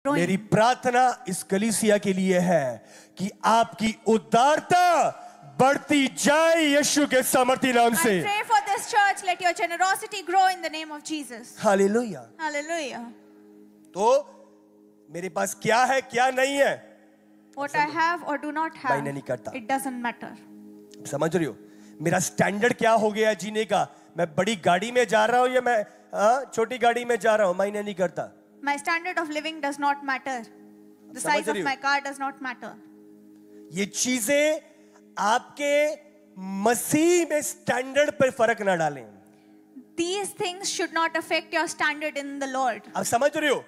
growing. मेरी प्रार्थना इस कलीसिया के लिए है कि आपकी उदारता बढ़ती जाए यीशु के सामर्थी नाम I से। pray for this church, let your generosity grow in the name of Jesus. Hallelujah. Hallelujah. तो मेरे पास क्या है क्या नहीं है What I have or do not have, मायने नहीं करता। it doesn't matter. समझ रही हो? मेरा स्टैंडर्ड क्या हो गया जीने का? मैं बड़ी गाड़ी में जा रहा हूं या मैं छोटी गाड़ी में जा रहा हूं, मायने नहीं करता। My standard of living does not matter. The समझ size of रही हो? my car does not matter. ये चीजें आपके मसीह में स्टैंडर्ड पर फर्क ना डालें। These things should not affect your standard in the Lord. आप समझ रहे हो?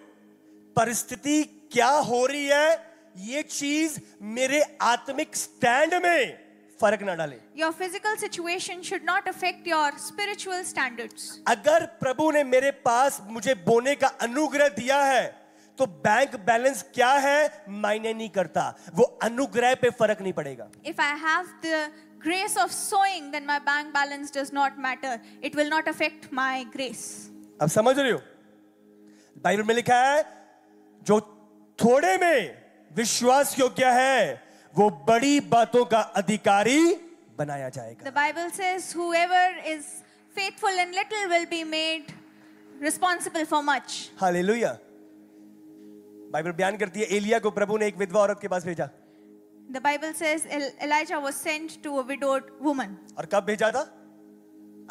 परिस्थिति क्या हो रही है ये चीज मेरे आत्मिक स्टैंड में फर्क ना डाले। Your physical situation should not affect your spiritual standards. अगर प्रभु ने मेरे पास मुझे बोने का अनुग्रह दिया है तो बैंक बैलेंस क्या है मायने नहीं करता, वो अनुग्रह पे फर्क नहीं पड़ेगा। If I have the grace of sowing, then my bank balance does not matter. It will not affect my grace. अब समझ रहे हो? बाइबल में लिखा है जो थोड़े में विश्वास योग्य है वो बड़ी बातों का अधिकारी बनाया जाएगा। The Bible says whoever is faithful in little will be made responsible for much. Hallelujah. Bible बयान करती है एलिया को प्रभु ने एक विधवा औरत के पास भेजा। The Bible says Elijah was sent to a widowed woman और कब भेजा था?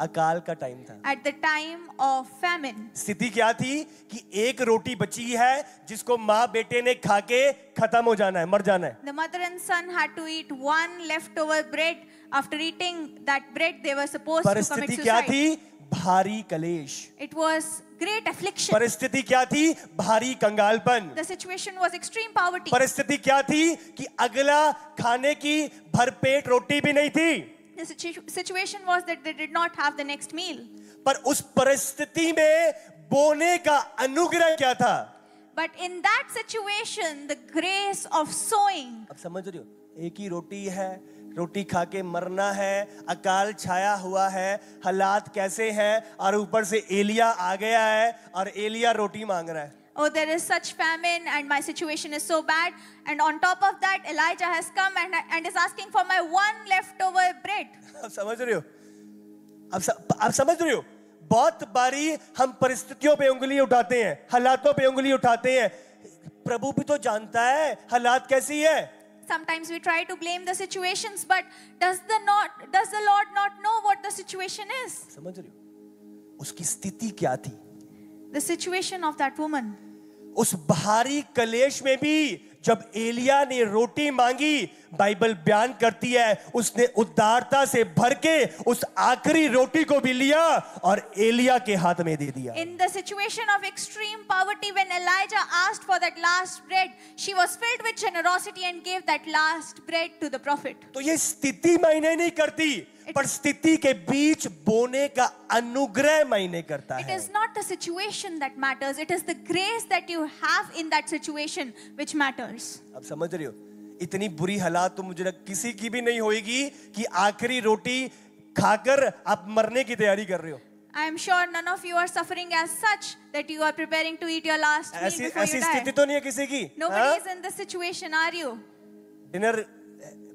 अकाल का टाइम था। at the time of famine. स्थिति क्या थी कि एक रोटी बची है जिसको माँ बेटे ने खा के खत्म हो जाना है, मर जाना है। The mother and son had to eat one leftover bread. After eating that bread, they were supposed to commit परिस्थिति क्या suicide. थी? भारी कलेश। It was great affliction. परिस्थिति क्या थी? भारी कंगालपन। The situation was extreme poverty. परिस्थिति क्या थी कि अगला खाने की भरपेट रोटी भी नहीं थी। The situation was that they did not have the next meal. पर उस परिस्थिति में बोने का अनुग्रह क्या था? But in that situation, the grace of sowing. अब समझ रहे हो? एक ही रोटी है, रोटी खा के मरना है, अकाल छाया हुआ है, हालात कैसे हैं और ऊपर से एलिया आ गया है और एलिया रोटी मांग रहा है। Oh, there is such famine and my situation is so bad. And on top of that, Elijah has come and is asking for my one leftover bread. अब समझ रहे हो? अब समझ रहे हो? बहुत बारी हम परिस्थितियों पे उंगली उठाते हैं, हालातों पे उंगली उठाते हैं। प्रभु भी तो जानता है हालात कैसी है। Sometimes we try to blame the situations, but does the Lord not know what the situation is? समझ रहे हो? उसकी स्थिति क्या थी? The situation of that woman. उस भारी कलेश में भी जब एलिया ने रोटी मांगी, बाइबल बयान करती है उसने उदारता से भर के उस आखिरी रोटी को भी लिया और एलिया के हाथ में दे दिया। In the situation of extreme poverty, when Elijah asked for that last bread, she was filled with generosity and gave that last bread to the prophet. तो ये स्थिति मायने नहीं करती, पर स्थिति के बीच बोने का अनुग्रह मायने करता It है। is not the situation that matters. It is the grace that you have in that situation which matters. अब समझ रहे हो? इतनी बुरी हालात तो मुझे किसी की भी नहीं होएगी कि आखिरी रोटी खाकर आप मरने की तैयारी कर रहे हो। I am sure none of you are suffering as such that you are preparing to eat your last meal before you ऐसी स्थिति die. तो नहीं है किसी की। Nobody is in this situation, are you? Dinner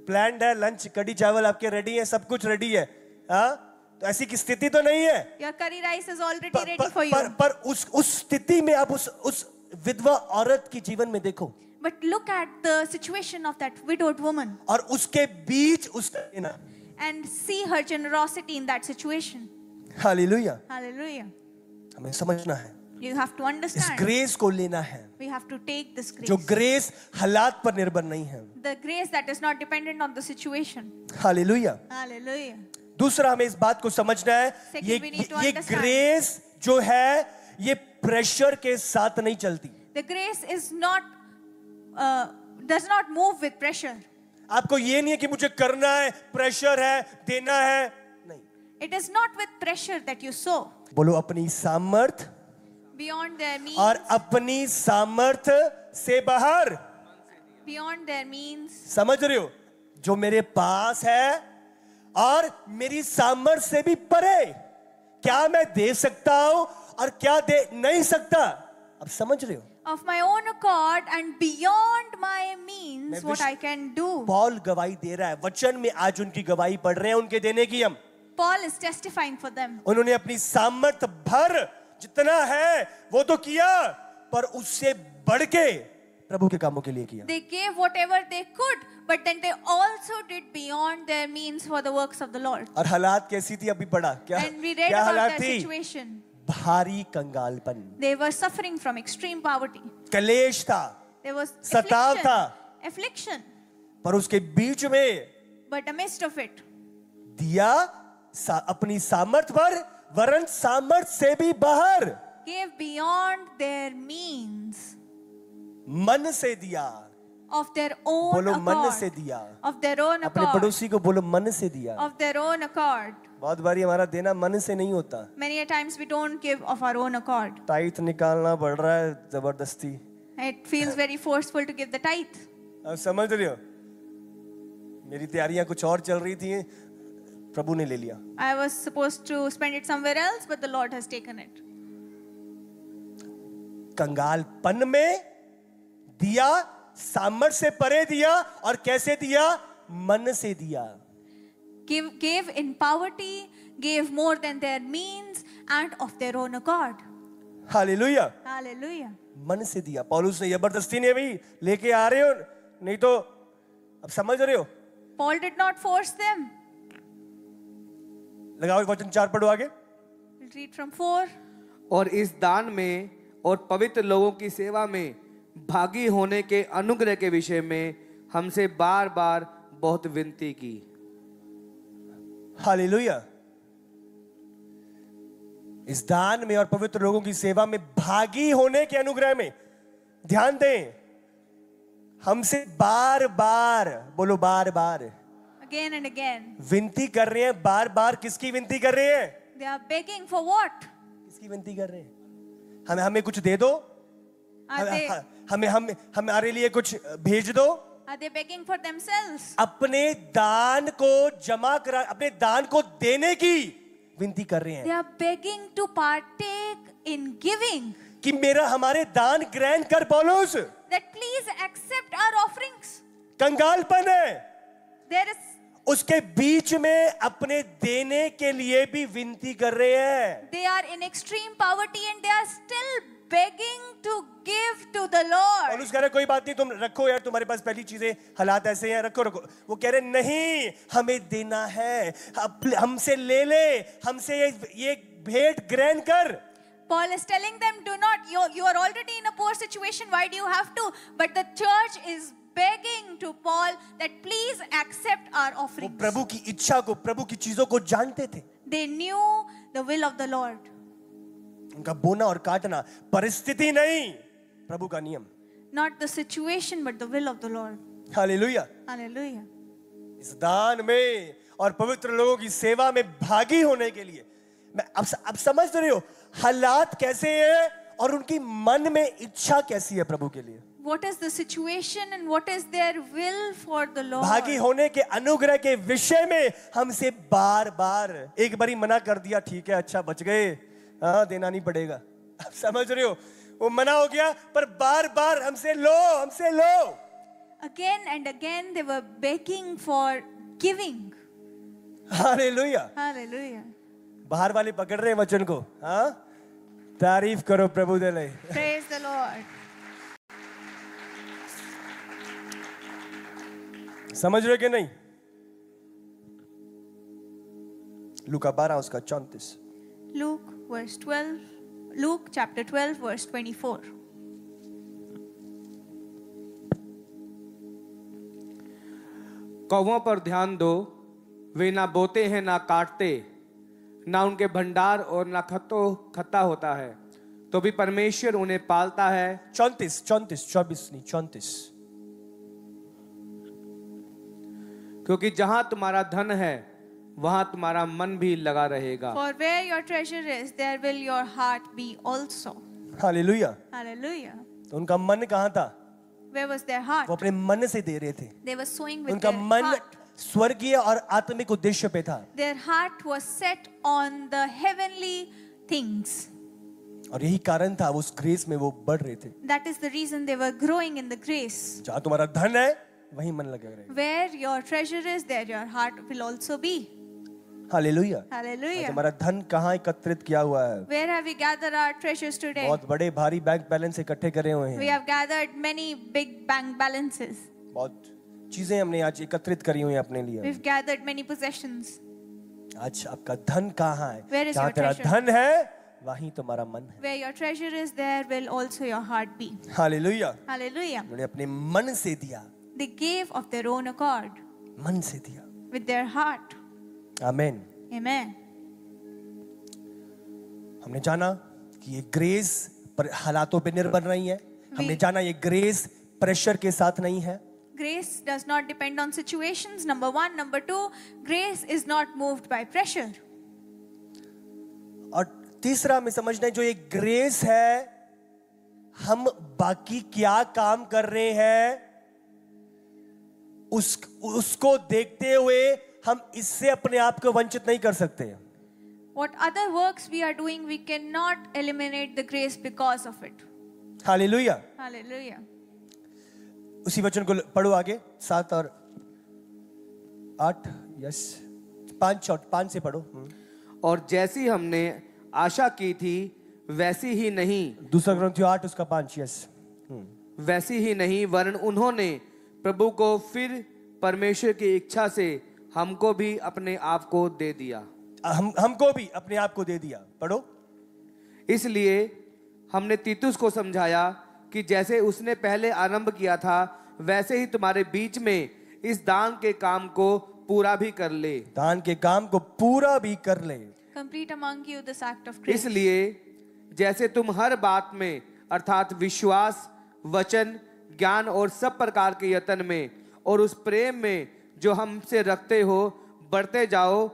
planned है, lunch कड़ी चावल आपके रेडी है, सब कुछ रेडी है। तो ऐसी की स्थिति तो नहीं है। Your curry rice is already ready for you. पर उस स्थिति में आप उस विधवा औरत की जीवन में देखो। But look at the situation of that widowed woman और उसके बीच उसने ना and see her generosity in that situation. Hallelujah. Hallelujah. हमें समझना है, You have to इस understand. ग्रेस को लेना है, We have to take this grace. जो ग्रेस हालात पर निर्भर नहीं है। The grace that is not dependent on the situation. Hallelujah. Hallelujah. दूसरा हमें इस बात को समझना है, Second, we need to ये understand. ग्रेस जो है ये प्रेशर के साथ नहीं चलती। The grace is not, does not move with pressure. आपको ये नहीं है कि मुझे करना है, प्रेशर है, देना है, नहीं। It is not with pressure that you sow. बोलो अपनी सामर्थ Beyond their means. और अपनी सामर्थ से बाहर। Beyond their means. समझ रहे हो? जो मेरे पास है और मेरी सामर्थ से भी परे, क्या मैं दे सकता हूं और क्या दे नहीं सकता। अब समझ रहे हो? of my own accord and beyond my means मैं what wish- I can do. Paul गवाही दे रहा है, वचन में आज उनकी गवाही पढ़ रहे हैं उनके देने की हम। Paul is testifying for them. उन्होंने अपनी सामर्थ भर जितना है वो तो किया, पर उससे बढ़ के प्रभु के कामों के लिए किया। They gave whatever they could, but then they also did beyond their means for the works of the Lord. और हालात कैसी थी अभी पढ़ा क्या? And we read क्या about हालात their थी? situation. भारी कंगालपन, They were suffering from extreme poverty. कलेश था, There was सताव था, affliction. पर उसके बीच में But amidst of it, दिया अपनी सामर्थ पर, वरन सामर्थ से भी बाहर gave beyond their means मन से दिया। of their own बोलो मन से accord. दिया। Of their own अपने accord. पड़ोसी को बोलो मन से दिया। Of their own accord. बहुत बारी हमारा देना मन से नहीं होता, Many a times we don't give of our own accord. Tight निकालना पड़ रहा है जबरदस्ती। It feels very forceful to give the tithe. अब समझ रहे हो, मेरी तैयारियां कुछ और चल रही थी, प्रभु ने ले लिया। I was supposed to spend it somewhere else, but the Lord has taken it. कंगालपन में दिया, सामर्थ से परे दिया, और कैसे दिया? मन से दिया। Gave in poverty, gave more than their means, and of their own accord. Hallelujah. Hallelujah. मन से दिया। पौलुस ने जबरदस्ती नहीं भी लेके आ रहे हो, नहीं तो अब समझ रहे हो। Paul did not force them. लगाओ वचन 4 पढ़ो आगे। We'll read from 4. और इस दान में और पवित्र लोगों की सेवा में भागी होने के अनुग्रह के विषय में हमसे बार बार बहुत विनती की। हालेलुया। इस दान में और पवित्र लोगों की सेवा में भागी होने के अनुग्रह में, ध्यान दें, हमसे बार बार, बोलो बार बार, Again and again. विनती कर रहे हैं। बार बार किसकी विनती कर रहे हैं? They are begging for what? किसकी विनती कर रहे हैं? हमें कुछ दे दो, Are they, हमारे लिए कुछ भेज दो। are they begging for themselves? अपने दान को जमा करा, अपने दान को देने की विनती कर रहे They हैं are begging to partake in giving. कि मेरा हमारे दान ग्रहण कर पौलुस। That please accept our offerings. कंगालपन है, There is, उसके बीच में अपने देने के लिए भी विनती कर रहे हैं। they are in extreme poverty and they are still begging to give to the Lord. पौलुस कह रहे कोई बात नहीं, तुम रखो यार, तुम्हारे पास पहली चीजें हालात ऐसे हैं, रखो रखो। वो कह रहे नहीं, हमें देना है, हमसे ले ले, हमसे ये भेंट ग्रहण कर। Paul is telling them, do not, you are already in a poor situation, why do you have to? But the church is begging to Paul that please accept our वो offerings. प्रभु की इच्छा को, प्रभु की चीजों को जानते थे। They knew the will of the Lord. उनका बोना और काटना परिस्थिति नहीं, प्रभु का नियम। Not the situation, but the will of the Lord. Hallelujah. Hallelujah. इस दान में और पवित्र लोगों की सेवा में भागी होने के लिए, मैं अब समझ रहे हो हालात कैसे हैं और उनकी मन में इच्छा कैसी है प्रभु के लिए। What is the situation and what is their will for the Lord? भागी होने के अनुग्रह के विषय में हमसे बार बार, एक बारी मना कर दिया, ठीक है अच्छा बच गए, हाँ देना नहीं पड़ेगा। आप समझ रहे हो, वो मना हो गया, पर बार बार हमसे लो, हमसे लो। Again and again they were begging for giving. Hallelujah. Hallelujah. बाहर वाले पकड़ रहे हैं वचन को, हाँ तारीफ करो प्रभु दे ले। Praise the Lord. समझ रहे कि नहीं? लूका 12 उसका 34। Luke verse 12. Luke chapter 12 verse 24. कौवों पर ध्यान दो, वे ना बोते हैं ना काटते, ना उनके भंडार और ना खत्ता होता है, तो भी परमेश्वर उन्हें पालता है। 34 24 नहीं 34। क्योंकि जहां तुम्हारा धन है वहां तुम्हारा मन भी लगा रहेगा। For where your treasure is, there will your heart be also. Hallelujah. Hallelujah. तो उनका मन कहाँ था? Where was their heart? वो अपने मन से दे रहे थे। They were sowing with उनका their मन heart. स्वर्गीय और आत्मिक उद्देश्य पे था। Their heart was set on the heavenly things. और यही कारण था उस ग्रेस में वो बढ़ रहे थे। That is the reason they were growing in the grace. जहाँ तुम्हारा धन है वहीं मन लगे रहेगा। Where your treasure is, there your heart will also be. Hallelujah. Hallelujah. तुम्हारा धन कहाँ एकत्रित किया हुआ है? Where have we gathered our treasures today? बहुत बड़े भारी बैंक बैलेंस इकट्ठे करे हुए We हैं। have gathered many big bank balances. बहुत चीजें हमने आज एकत्रित करी हुई हैं अपने लिए। We've gathered many possessions. आज आपका धन कहाँ है? Where is जहाँ your तेरा treasure? धन है वहीं तुम्हारा मन है। Where your treasure is, there will also your heart be. Hallelujah. Hallelujah. उन्होंने अपने मन से दिया, They gave of their own accord, मन से दिया। with their heart. आमीन। Amen. हमने जाना कि ये ग्रेस पर हालातों पे निर्भर नहीं है। हमने जाना ये ग्रेस प्रेशर के साथ नहीं है। Grace does not depend on situations. Number one. Number two, grace is not moved by pressure. और तीसरा हमें समझना है जो ये ग्रेस है, हम बाकी क्या काम कर रहे हैं उसको देखते हुए हम इससे अपने आप को वंचित नहीं कर सकते। What other works we are doing, we cannot eliminate the grace because of it. Hallelujah. Hallelujah. उसी वचन को पढ़ो आगे 7 और 8। यस 5 से पढ़ो। और जैसी हमने आशा की थी वैसी ही नहीं, 2 कुरिन्थियों 8 उसका 5। यस वैसी ही नहीं, वरन उन्होंने प्रभु को फिर परमेश्वर की इच्छा से हमको भी अपने आप को दे दिया। हमको भी अपने आप को दे दिया। पढ़ो। इसलिए हमने तीतुस को समझाया कि जैसे उसने पहले आरंभ किया था वैसे ही तुम्हारे बीच में इस दान के काम को पूरा भी कर ले। दान के काम को पूरा भी कर ले। Complete among you this act of grace. इसलिए जैसे तुम हर बात में अर्थात विश्वास, वचन, ज्ञान और सब प्रकार के यत्न में और उस प्रेम में जो हमसे रखते हो बढ़ते जाओ,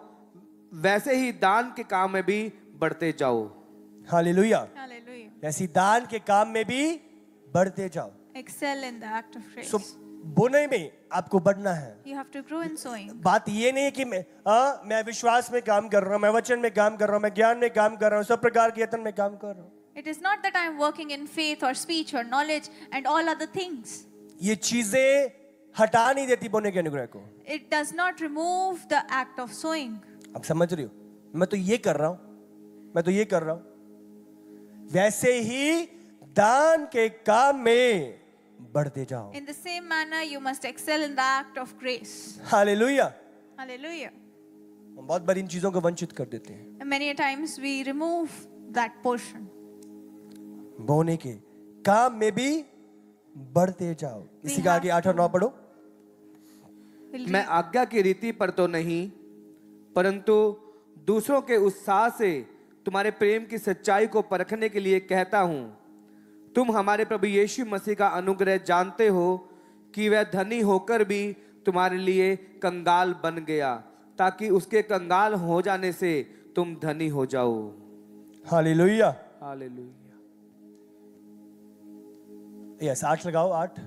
वैसे ही दान के काम में भी बढ़ते जाओ। हालेलुया। Hallelujah. ऐसी दान के काम में भी बढ़ते जाओ। Excel in the act of grace. सो बोने में आपको बढ़ना है। You have to grow in sowing. बात ये नहीं है कि मैं विश्वास में काम कर रहा हूँ, मैं वचन में काम कर रहा हूँ, मैं ज्ञान में काम कर रहा हूँ, सब प्रकार के यत्न में काम कर रहा हूँ। It is not that I am working in faith or speech or knowledge and all other things. ये चीजें हटा नहीं देती बोने के अनुग्रह को। It does not remove the act of sowing. आप समझ रही हो? मैं तो ये कर रहा हूँ, मैं तो ये कर रहा हूँ। वैसे ही दान के काम में बढ़ते जाओ। In the same manner, you must excel in the act of grace. Hallelujah. Hallelujah. हम बहुत बार इन चीजों को वंचित कर देते हैं। And many times we remove that portion. बोने के काम में भी बढ़ते जाओ। इसी का आगे 8 और 9 पढ़ो। We'll मैं आज्ञा की रीति पर तो नहीं, परंतु दूसरों के उत्साह से तुम्हारे प्रेम की सच्चाई को परखने के लिए कहता हूं। तुम हमारे प्रभु यीशु मसीह का अनुग्रह जानते हो कि वह धनी होकर भी तुम्हारे लिए कंगाल बन गया, ताकि उसके कंगाल हो जाने से तुम धनी हो जाओ। हालेलुया। हालेलुया। यस 8 लगाओ 8।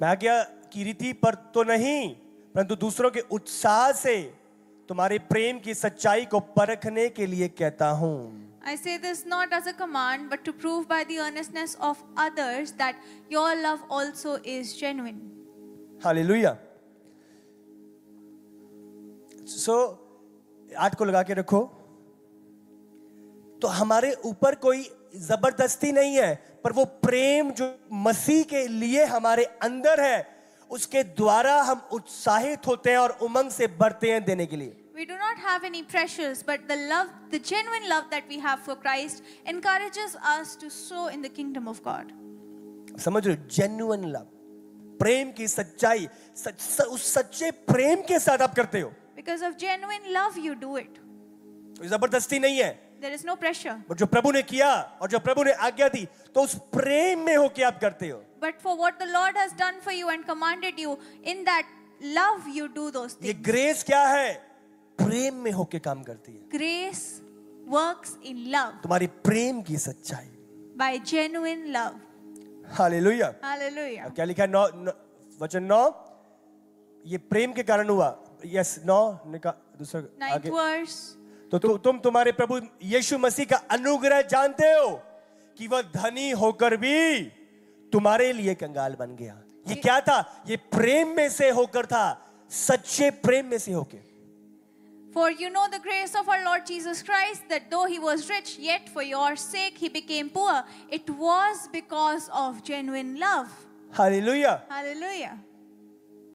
मैं आज्ञा की रीति पर तो नहीं, परंतु दूसरों के उत्साह से तुम्हारे प्रेम की सच्चाई को परखने के लिए कहता हूं। I say this not as a command, but to prove by the earnestness of others that your love also is genuine. Hallelujah. So 8 को लगा के रखो। तो हमारे ऊपर कोई जबरदस्ती नहीं है, पर वो प्रेम जो मसीह के लिए हमारे अंदर है, उसके द्वारा हम उत्साहित होते हैं और उमंग से बढ़ते हैं देने के लिए। We do not have any pressures, but the love, the genuine love that we have for Christ encourages us to sow in the kingdom of God. समझ रहे हो? जेन्युइन लव, प्रेम की सच्चाई, उस सच्चे प्रेम के साथ आप करते हो। Because of genuine love, you do it. कोई जबरदस्ती नहीं है। There is no pressure. और जो प्रभु ने किया और जो प्रभु ने आज्ञा दी, तो उस प्रेम में होके आप करते हो। But for what the Lord has done for you and commanded you, in that love you do those ये things. ग्रेस क्या है? प्रेम में होके काम करती है। Grace works in love, तुम्हारी प्रेम की सच्चाई। by genuine love. Hallelujah. Hallelujah. अब क्या लिखा है? 9 वचन 9, ये प्रेम के कारण हुआ। यस 9 ने कहा दूसरा 9th आगे। verse. तो तुम तुम्हारे प्रभु यीशु मसीह का अनुग्रह जानते हो कि वह धनी होकर भी तुम्हारे लिए कंगाल बन गया। ये क्या था? ये प्रेम में से होकर था, सच्चे प्रेम में से होकर। For you know the grace of our Lord Jesus Christ, that though he was rich, yet for your sake he became poor. It was because of genuine love. Hallelujah. Hallelujah.